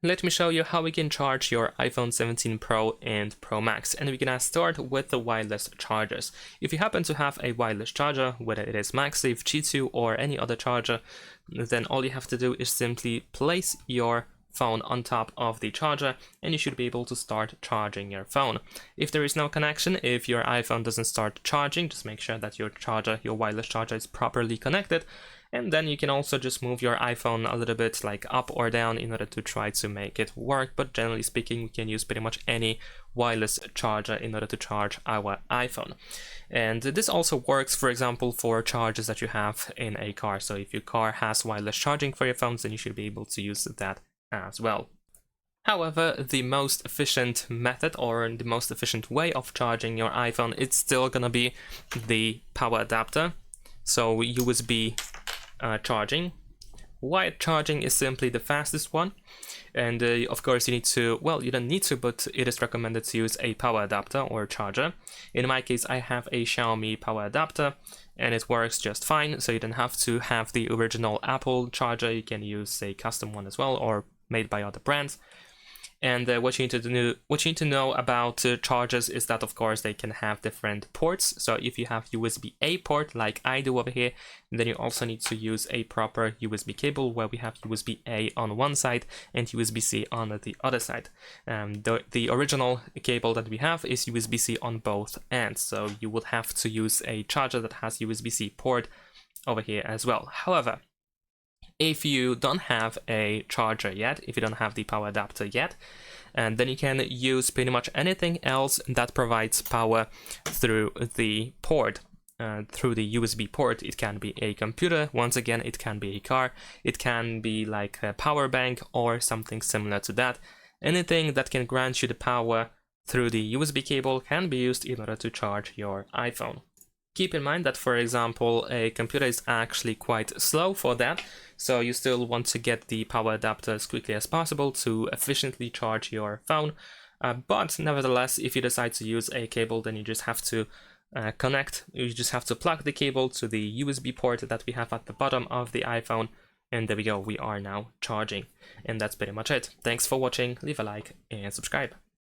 let me show you how we can charge your iPhone 17 Pro and Pro Max, and we're gonna start with the wireless chargers. If you happen to have a wireless charger, whether it is MagSafe, Qi or any other charger, then all you have to do is simply place your phone on top of the charger and you should be able to start charging your phone. If there is no connection, if your iPhone doesn't start charging, just make sure that your wireless charger is properly connected, and then you can also just move your iPhone a little bit like up or down in order to try to make it work. But generally speaking, we can use pretty much any wireless charger in order to charge our iPhone. And this also works, for example, for chargers that you have in a car. So if your car has wireless charging for your phones, then you should be able to use that as well. However, the most efficient method or the most efficient way of charging your iPhone, it's still gonna be the power adapter. So USB charging. Wired charging is simply the fastest one, and of course you need to, well, you don't need to, but it is recommended to use a power adapter or charger. In my case, I have a Xiaomi power adapter and it works just fine, so you don't have to have the original Apple charger. You can use a custom one as well, or made by other brands. And what you need to know about chargers is that, of course, they can have different ports. So if you have USB-A port like I do over here, then you also need to use a proper USB cable, where we have USB-A on one side and USB-C on the other side. The original cable that we have is USB-C on both ends, so you would have to use a charger that has USB-C port over here as well. However, if you don't have a charger yet, if you don't have the power adapter yet, and then you can use pretty much anything else that provides power through the port, through the USB port. It can be a computer, once again, it can be a car, it can be like a power bank or something similar to that. Anything that can grant you the power through the USB cable can be used in order to charge your iPhone. Keep in mind that, for example, a computer is actually quite slow for that, so you still want to get the power adapter as quickly as possible to efficiently charge your phone. But nevertheless, if you decide to use a cable, then you just have to plug the cable to the USB port that we have at the bottom of the iPhone, and there we go, we are now charging. And that's pretty much it. Thanks for watching, leave a like and subscribe.